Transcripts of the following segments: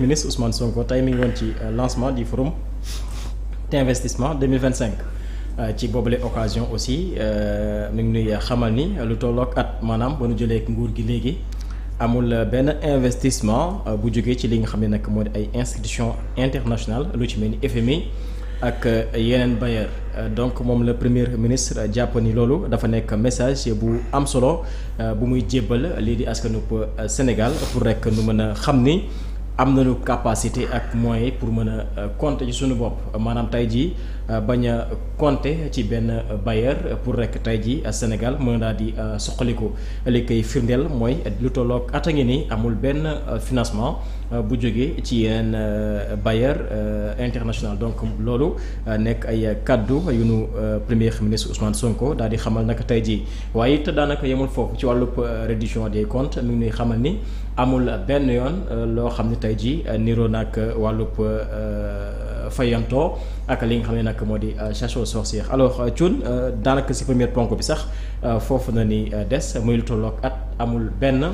Ministre Ousmane Sonko tey mi ngi woon ci lancement du forum d'investissement 2025 ci boobule occasion aussi mi ngi nuy xamal ni lu tolloog at maanaam ba nu jëlee nguur gi léegi amul benn investissement bu jógee ci li nga xam ne nag moo di ay institutions internationales lu ci mel ni FMI ak yeneen bailleur donc moom la premier ministre jàpp ni loolu dafa nekk message bu am solo bu muy jébbal lii di askanub Sénégal pour rek nu mën a xam ni. am nañu capacité ak moyens pour mën a compter ci suñu bopp maanaam tey jii bañ a compter ci benn bailleur pour rek tey jii Sénégal mën daal di suqaliku li koy firndeel mooy lu tolloog at a ngi nii amul benn financement bu jógee ci yeneen bailleur international donc loolu nekk ay kaddu yu nu premier ministre Ousmane Sonko daal di xamal nag tey jii waaye it daanaka yemul foofu ci wàllub reddition des comptes mi ngi nuy xamal ni amul benn yoon loo xam ne tey jii niroo nag wàllub fayantoo ak li nga xam ne nag moo di chasse aux sorcières alors Thioune daanaka si première ponk bi sax foofu na ni des muy lu tolloog at amul benn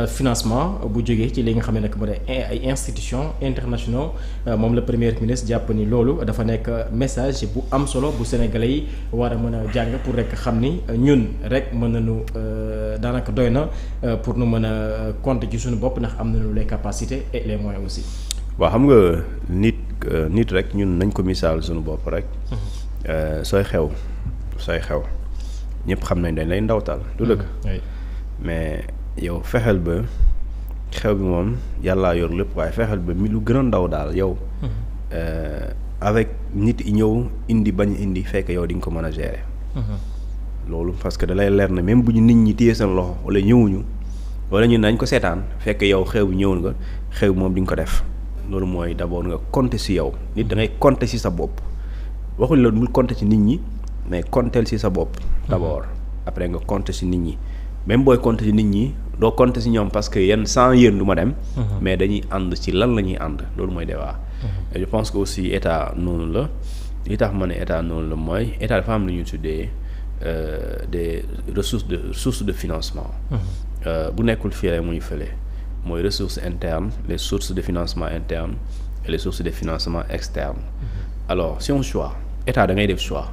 financement bu jógee ci li nga xam ne nag moo di ay institutions internationaux moom la premier ministre jàpp ni loolu dafa nekk message bu am solo bu sénégalais yi war a mën a jàng pour rek xam ni ñun rek mën nañu daanaka doy na pour nu mën a compter ci suñu bopp ndax am nañu les capacités et les moyens aussi. waaw xam nga nit rek ñun nañ ko misaal suñu bopp rek. sooy xew ñëpp xam nañ dañ lay ndawtal du dëgg. mais yow fexeel ba xew bi moom yàllaa yor lépp waaye fexeel ba mi lu gën a ndaw daal yow. avec nit yi ñëw indi bañ indi fekk yow di nga ko mën a gérer. loolu parce que da lay leer na même bu ñu nit ñi téye seen loxo wala ñëwuñu wala ñun nañ ko seetaan fekk yow xew bi ñëwul nga xew moom di nga ko def loolu mooy d'abord nga compter ci yow nit da ngay compter ci sa bopp waxuñ la bul compter ci nit ñi mais compter ci sa bopp d'abord après nga compter ci nit ñi même booy compter ci nit ñi doo compter ci ñoom parce que yéen sans yéen du ma dem mais dañuy ànd ci lan la ñuy ànd loolu mooy débat et je pense que aussi état noonu la li tax ma ne état noonu la mooy état dafa am lu ñuy tuddee des sources de financement bu nekkul fii rek muy fële mooy ressources internes les sources de financement internes et les sources de financement externes alors si on choix état da ngay def choix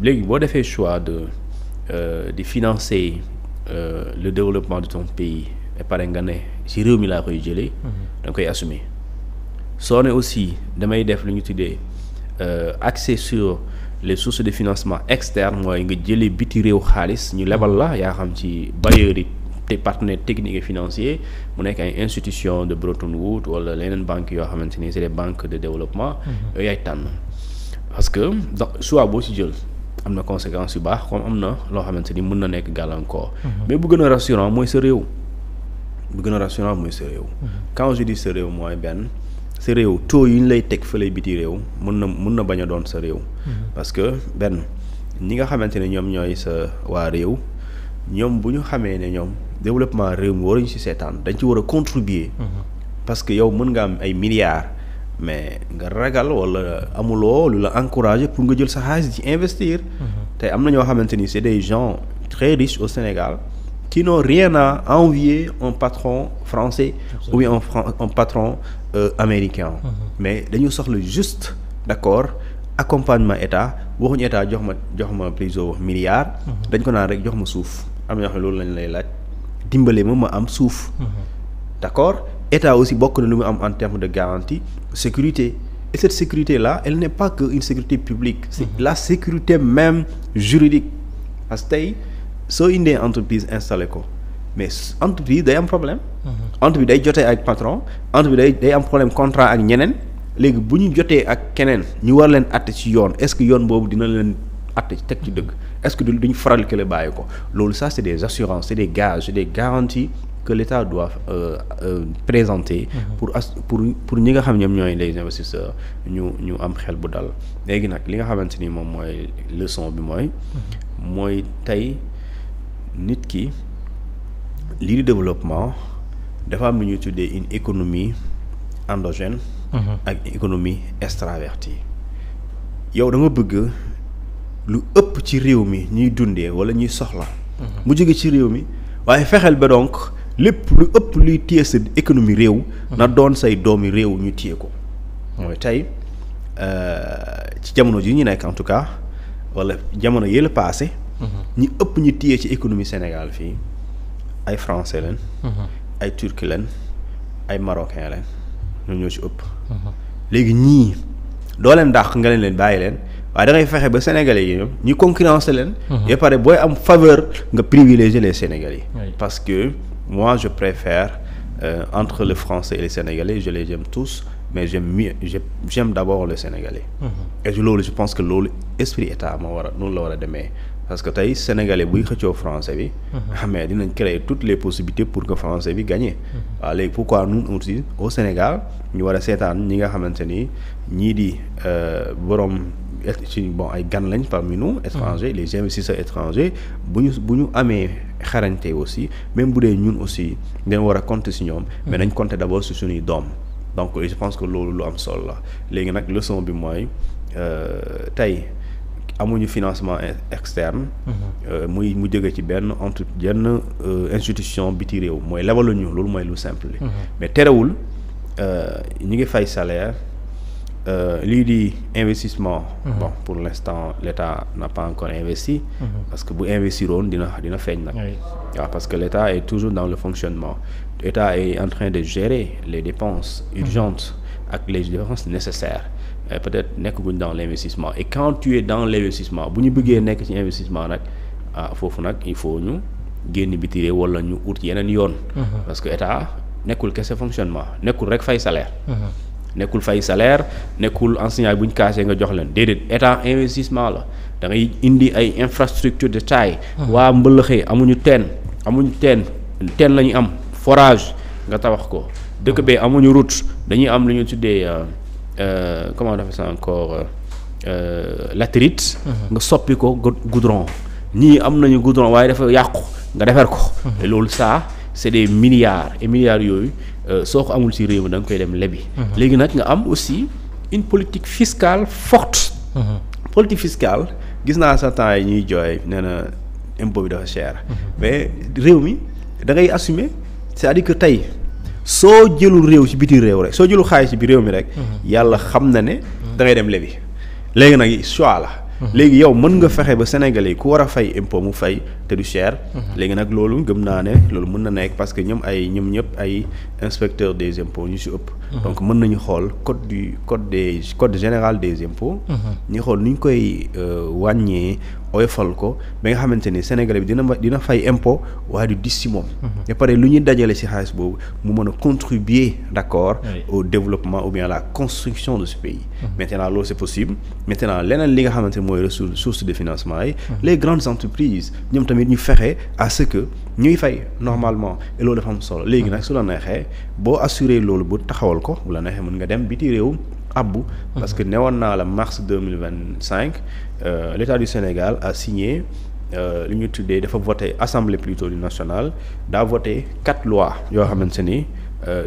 léegi boo defee choix de financer le développement de ton pays et pare nga ne ci réew mi laa koy jëlee da nga koy assumer soo ne aussi damay def lu ñu tuddee axé sur les sources de financement externes mooy nga jëlee biti réew xaalis ñu lebal la yaa xam ci bailleurs yi te partenaires techniques et financiers mu nekk ay institutions de Bretton Woods wala leneen banques yoo xamante ni c'est des banques de développement yooyu yaay tànn parce que soit boo ci jël am na conséquences yu baax comme am na loo xamante ni mën na nekk gàllankoor mais bu gën a rassurant mooy sa réew quand je dis sa réew mooy benn sa réew taux yi ñu lay teg fële biti réew mën na bañ a doon sa réew parce que benn ñi nga xamante ne ñoom ñooy sa waa réew ñoom bu ñu xamee ne ñoom développement réew mi waruñu ci seetaan dañ ci war a contribuer parce que yow mën nga am ay milliards mais nga ragal wala amuloo lu la encourager pour nga jël sa xaalis ci investir te am na ñoo xamante ni c'est des gens très riches au Sénégal qui n'ont rien à envier un patron français ou bien un patron américain mais dañu soxla juste d'accord accompagnement état waxuñu état jox ma plutôt milliard dañ ko naan rek jox ma suuf am na ñoo xam ne loolu lañ lay laaj dimbale ma am suuf d'accord état aussi bokk na lu mu am en termes de garantie sécurité et cette sécurité là elle n'est pas que une sécurité publique c'est la sécurité même juridique parce que tey soo indee entreprise installé ko mais entreprise day am problème entreprise day jotee ak patron entreprise day am problème contrat ak ñeneen léegi bu ñu jotee ak keneen ñu war leen atte ci yoon est-ce que yoon boobu dina leen atte teg ci dëgg est-ce que duñ faral ke la bàyyi ko loolu ça c'est des assurances c'est des gages c'est des garanties que l'État doit présenter pour ñi nga xam ñoom ñooy les investisseurs ñu am xel bu dal léegi nag li nga xamante ni moom mooy leçon bi mooy tey nit ki lii di développement dafa am lu ñuy tuddee une économie endogène ak économie extravertie yow da nga bëgg lu ëpp ci réew mi ñuy dundee wala ñuy soxla mu jóge ci réew mi waaye fexeel ba donc lépp lu ëpp luy téye sa économie réew. na doon say doomi réew ñu téye ko. mooy tey ci jamono ji ñu nekk en tout cas wala jamono yële passé. ñi ëpp ñu téye ci économie Sénégal fii ay français leen. ay turcs leen ay marocains leen ñoo ñoo ci ëpp. léegi ñii doo leen dàq nga leen bàyyi leen waaye da ngay fexe ba sénégalais yi ñoom ñu concurrencer leen. et pare booy am faveur nga privilégier les sénégalais. parce que moi je préfère entre le français et les sénégalais je les aime tous mais j'aime d'abord le sénégalais. et loolu je pense que loolu esprit état moo war a noonu la war a demee. parce que tey sénégalais buy xëccoo français bi. mais dinañ créer toutes les possibilités pour que français bi gagne. waaw léegi pourquoi nous aussi au Sénégal ñu war a seetaan ñi nga xamante ni ñii di borom ay gan lañ parmi nous. étrangers les investisseurs étrangers bu ñu amee xarañte aussi même bu dee ñun aussi dañ war a compter ci ñoom. mais nañ compter d'abord ci suñuy doom. donc je pense que loolu lu am solo la léegi nag leçon bi mooy tey. amuñu financement externe. mu jóge ci benn institution biti réew mooy lebaluñu loolu mooy lu simple li mais terewul ñu ngi fay salaire lii di investissement. bon pour l'instant l'État n'a pas encore investi. parce que bu investiroon dina feeñ nag. waaw parce que l'État est toujours dans le fonctionnement. l'État est en train de gérer les dépenses urgentes ak les dépenses nécessaires. peut-être nekkaguñ dans l'investissement et quand tu es dans l'investissement bu ñu bëggee nekk ci investissement nag foofu nag il faut ñu génn biti réew wala ñu ut yeneen yoon. parce que état nekkul kese fonctionnement nekkul rek fay salaire. nekkul enseignant bu ñu kaasee nga jox leen déedéet état investissement la da ngay indi ay infrastructures de taille. waa mbëllëxee amuñu teen la ñu am forage nga tabax ko dëkk bee amuñu route dañuy am lu ñu tuddee. Comment on appelle ça encore latérite. nga soppi ko goudron ñii am nañu goudron waaye dafa yàqu nga defar ko. et loolu ça c'est des milliards et milliards yooyu soo ko amul ci réew mi da nga koy dem lebi. léegi nag nga am aussi une politique fiscale forte. politique fiscale gis naa sa temps yi ñuy jooy nee na impôt bi dafa cher. mais réew mi da ngay assumer c'est-à-dire que tey. soo jëlul réew ci biti réew rek soo jëlul xaalis ci biir réew mi rek yàlla xam na ne da ngay dem lebi léegi nag choix la léegi yow mën nga fexe ba sénégalais yi ku war a fay impôt mu fay te du cher léegi nag loolu gëm naa ne loolu mën na nekk parce que ñoom ñëpp ay inspecteurs des impôts ñu ci ëpp donc mën nañu xool code général des impôts ñu xool nu ñu koy wàññee oyofal ko ba nga xamante ni sénégalais bi dina fay impôt waaye du dis ci moom et pare lu ñuy dajale ci xaalis boobu mu mën a contribuer d'accord au développement ou bien à la construction de ce pays maintenant loolu c'est possible maintenant leneen li nga xamante ni mooy source de financement yi les grandes entreprises ñoom tamit ñu fexe à ce que ñuy fay normalement et loolu dafa am solo léegi nag su la neexee boo assurer loolu bu taxawal ko bu la neexee mën nga dem biti réew abbu parce que newoon naa la mars 2025 l'État du Sénégal a signé li ñu tuddee dafa voté assemblée plutôt du national daa voté 4 lois yoo xamante ni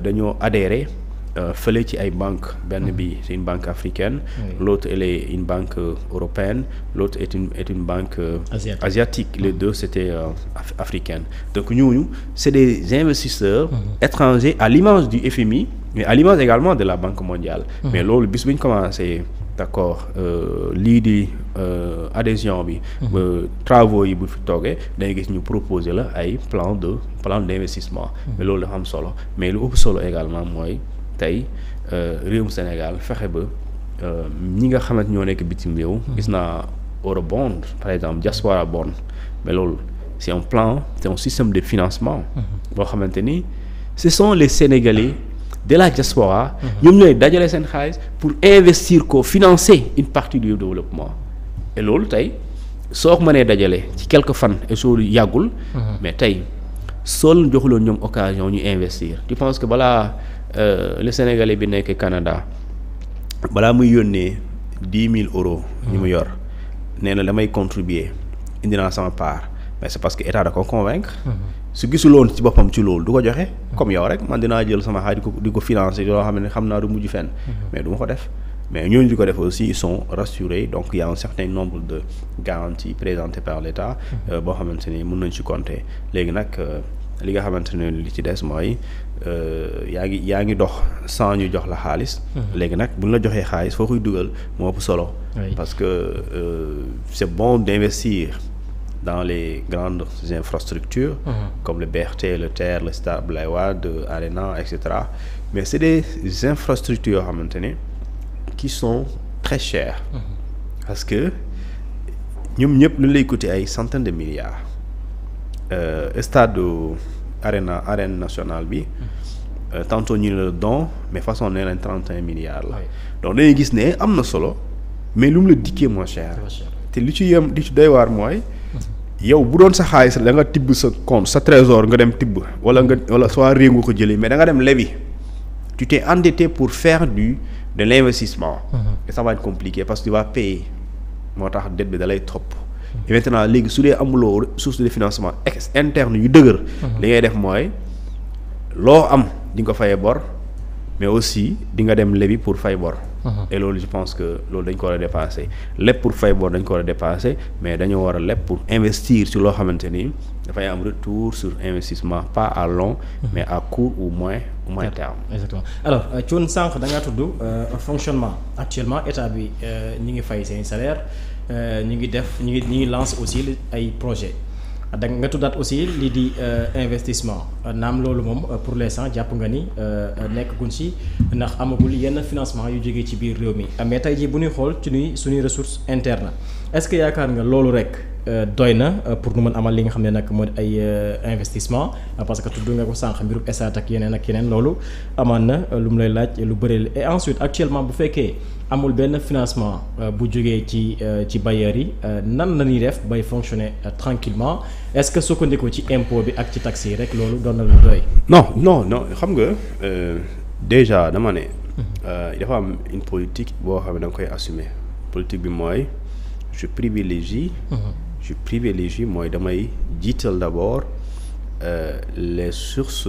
dañoo adhéré fële ci ay banques benn bi c'est une banque africaine l'autre elle est une banque européenne l'autre est une banque asiatique les deux c'était africaine donc ñooñu c'est des investisseurs étrangers à l'image du FMI mais à l'image également de la Banque mondiale mais loolu bis bu ñu commencé d'accord lii di adhésion bi travaux yi bu fi toogee dangay gis ñu proposer la ay plan d'investissement mais loolu dafa am solo mais lu ëpp solo également mooy tey réewum Sénégal fexe ba ñi nga xamante ñoo nekk bitim réew gis naa eurobond par exemple diaspora bond mais loolu c'est un système de financement boo xamante ni ce sont les Sénégalais de la diaspora ñoom ñooy dajale seen xaalis pour investir ko financer une partie du développement et loolu tey soo ko mënee dajale ci quelques fan et soo yàggul mais tey soo leen joxuloon ñoom occasion ñu investir tu penses que balaa le Sénégalais bi nekk Canada balaa muy yónnee 10 000 euros ñu mu yor nee na damay contribuer indi naa sama part mais c'est parce que état da ko convaincre su gisuloon ci boppam ci loolu du ko joxe comme yow rek man dinaa jël sama xaalis di ko financer yoo xam ne xam naa du mujj fenn mais du ma ko def mais ñooñu di ko def aussi ils sont rassurés donc il y a un certain nombre de garanties présentées par l'État boo xamante ni mën nañ ci compter léegi nag li nga xamante ne li ci des mooy yaa ngi dox sans ñu jox la xaalis. léegi nag bu ñu la joxee xaalis foo koy dugal moo ëpp solo. parce que c'est bon d'investir dans les grandes infrastructures. Comme le BRT, le TER, le Stade Abdoulaye Wade, Arena, etc. Mais c'est des infrastructures yoo xamante ne qui sont très chères. Parce que ñoom ñëpp lu lay coûter ay centaines de milliards. Stade arène nationale bi tantôt ñu ne la don mais façon nee nañ 31 milliards la. Donc dañuy gis ne am na solo mais lu mu la dikkee moins cher. te li ci doy waar mooy. yow bu doon sa xaalis da nga tibb sa compte sa trésor nga dem tibb wala soit réew nga ko jëlee mais da nga dem lebi tu t'es endetté pour faire de l'investissement. Et ça va être compliqué parce que tu vas payer moo tax dette bi da lay topp. Et maintenant léegi su dee amuloo source de financement interne yu dëgër. li ngay def mooy loo am di nga ko fayee bor mais aussi di nga dem lebi pour fay bor. Et loolu je pense que loolu dañ ko war a dépasser lépp pour fay bor dañ ko war a dépasser mais dañoo war a lépp pour investir ci loo xamante ni dafay am retour sur investissement pas à long mais à court ou moyen terme. Exactement alors Thioune sànq da ngaa tudd fonctionnement actuellement état bi ñi ngi fay seen salaire ñi ngi lance aussi ay projets. da nga tuddaat aussi lii di investissement naam loolu moom pour l'instant jàpp nga ni nekkaguñ ci ndax amagul yenn financement yu jógee ci biir réew mi mais tey jii bu ñuy xool ci suñuy ressources internes est-ce que yaakaar nga loolu rek doy na pour nu mën amal li nga xam ne nag mooy ay investissement parce que tudd nga ko sànq mbirum Esat ak yeneen loolu amaan na lu mu lay laaj lu bëri et ensuite actuellement bu fekkee amul benn financement bu jógee ci bailleurs yi nan la ñuy def bay fonctionner tranquillement est-ce que sukkandiku ci impôt bi ak ci taxes yi rek loolu doon na lu doy. non xam nga déjà dama ne. dafa am une politique boo xam ne da nga koy assumer politique bi mooy je privilégie mooy damay jiital d'abord les sources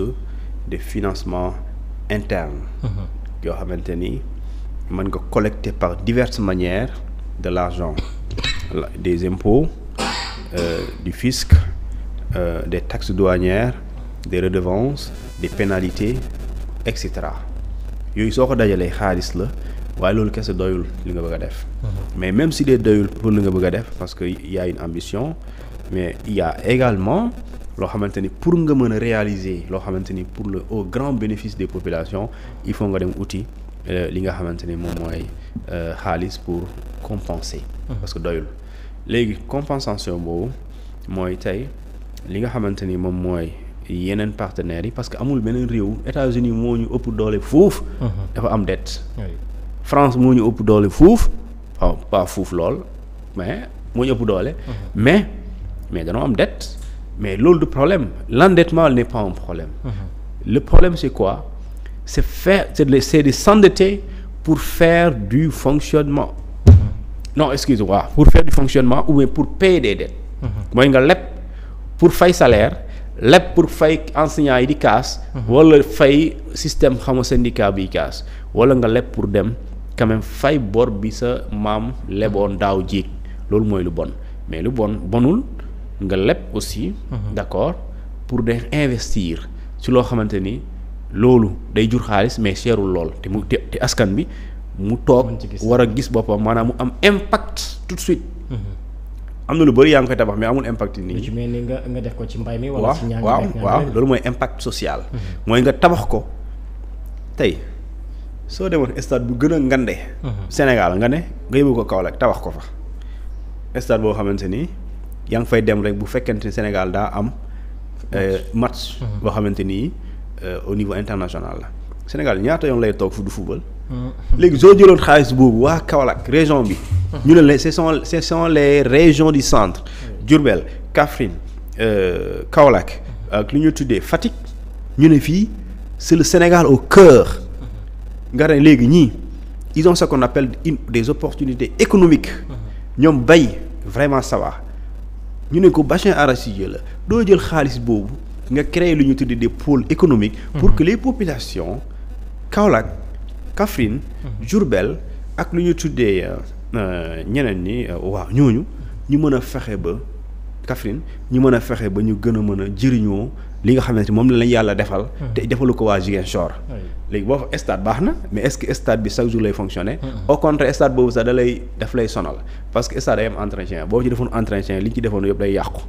de financement interne. yoo xamante ni. mën nga collecter par diverses manières de l'argent des impôts du fisc des taxes douanières des redevances des pénalités et cetera yooyu soo ko dajalee xaalis la waaye loolu kese doyul li nga bëgg a def. mais même si dee doyul pour li nga bëgg a def parce que y a une ambition mais il y a également loo xamante ni pour nga mën a réaliser loo xamante ni pour le au grand bénéfice des populations il faut nga dem outil li nga xamante ni moom mooy xaalis pour compenser. parce que doyul léegi compensation boobu mooy tey li nga xamante ni moom mooy yeneen partenaires yi parce que amul beneen réew États-Unis moo ñu ëpp doole fuuf. dafa am dette. France moo ñu ëpp doole fuuf waaw pas fuuf lool mais moo ñu ëpp doole. mais dañoo am dette mais loolu du problème l'endettement n'est pas un problème. Le problème c'est quoi? C'est de s'endetter pour faire du fonctionnement. Non, excusez-moi, pour faire du fonctionnement ou bien pour payer des dettes. mooy nga leb pour fay salaire leb pour fay enseignants yi di kaas. wala fay système xam nga syndicat bi kaas wala nga leb pour dem quand même fay bor bi sa maam leboon daaw jéeg loolu mooy lu bon mais lu bonul nga leb aussi. d'accord pour de investir ci loo xamante ni. loolu day jur xaalis mais seerul lool te askan bi mu toog war a gis boppam maanaam mu am impact tout de suite. am na lu bëri yaa ngi koy tabax mais amul impact nii. ci mel ni nga def ko ci mbay mi. wala ci ñaar waaw loolu mooy impact social. mooy nga tabax ko tey soo demoon stade bu gën a ngande. Sénégal nga ne nga yóbbu ko Kaolack tabax ko fa stade boo xamante ni yaa ngi fay dem rek bu fekkente ni Sénégal daa am match. boo xamante ni. Au niveau international la Sénégal ñaata yoon lay toog fu du football. léegi soo jëloon xaalis boobu waa Kaolack région bi. ñu ne la ce sont les régions du centre. Diourbel Kaffrine Kaolack ak lu ñu tuddee Fatick ñu ne fii c'est le Sénégal au cœur. nga ne léegi ñii ils ont ce qu'on appelle des opportunités économiques. ñoom bay vraiment ça va ñu ne ko bassin arachidier la doo jël xaalis boobu. nga créer lu ñu tuddee des pôles économiques. pour que les populations Kaolack Kaffrine. Diourbel ak lu ñu tuddee ñeneen ñi waaw ñooñu ñu mën a fexe ba Kaffrine ñu mën a fexe ba ñu gën a mën a jëriñoo li nga xamante moom lañ yàlla defal. te defalu ko waa Ziguinchor. léegi boo fa stade baax na mais est-ce que stade bi chaque jour lay fonctionner. au contraire stade boobu sax daf lay sonal parce que stade day am entretien boo ci defoon entretien li ñu ci defoon yëpp day yàqu.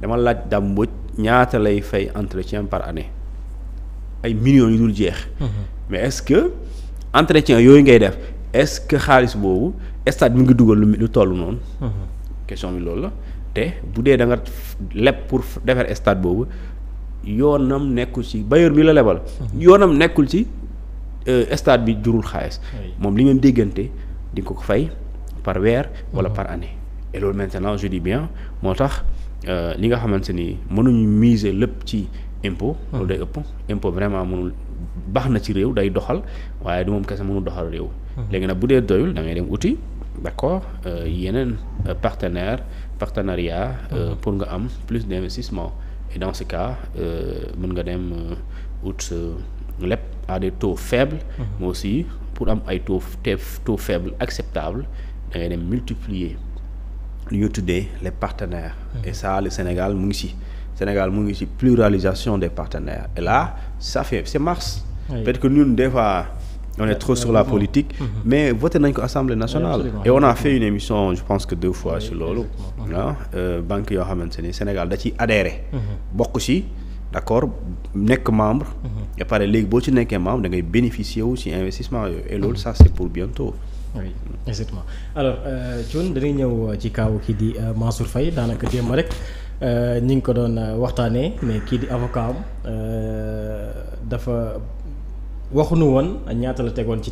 dama laaj Dame Mbodj ñaata lay fay entretien par année ay millions yu dul jeex. mais est-ce que entretien yooyu ngay def est-ce que xaalis boobu stade mi ngi dugal lu toll noonu. question bi loolu la te bu dee da nga leb pour defar stade boobu. yoonam nekkul ci bailleur bi la lebal. yoonam nekkul ci stade bi jurul xaalis. moom li ngeen déggante di nga ko fay par weer. wala par année. et loolu maintenant je dis bien moo tax li nga xamante ni mënuñu miser lépp ci impôt. loolu day ëpp impôt vraiment mënul baax na ci réew day doxal waaye du moom kese mënul doxal réew. léegi nag bu dee doyul da ngay dem uti d'accord yeneen partenariat pour nga am plus d'investissement. et dans ce cas mën nga dem ut lépp à des taux faibles. mais aussi pour am ay taux faibles acceptables da ngay dem multiplier lu ñu tuddee les partenaires. et ça le Sénégal mu ngi ci pluralisation des partenaires et là ça fait c'est mars. peut-être que ñun des fois on est trop sur la politique. mais voté nañ ko Assemblée nationale. et on a fait une émission je pense que 2 fois sur loolu. banque yoo xamante ni Sénégal da ciy adhéré. bokk ci d'accord nekk membre. et pare léegi boo ci nekkee membre da ngay bénéficier wu ci investissement yooyu. et loolu ça c'est pour bientôt. oui exactement alors Thioune dañuy ñëw ci kaaw kii di Mansour Faye daanaka démb rek ñi ngi ko doon waxtaanee mais kii di avocat am dafa waxuñu woon ñaata la tegoon ci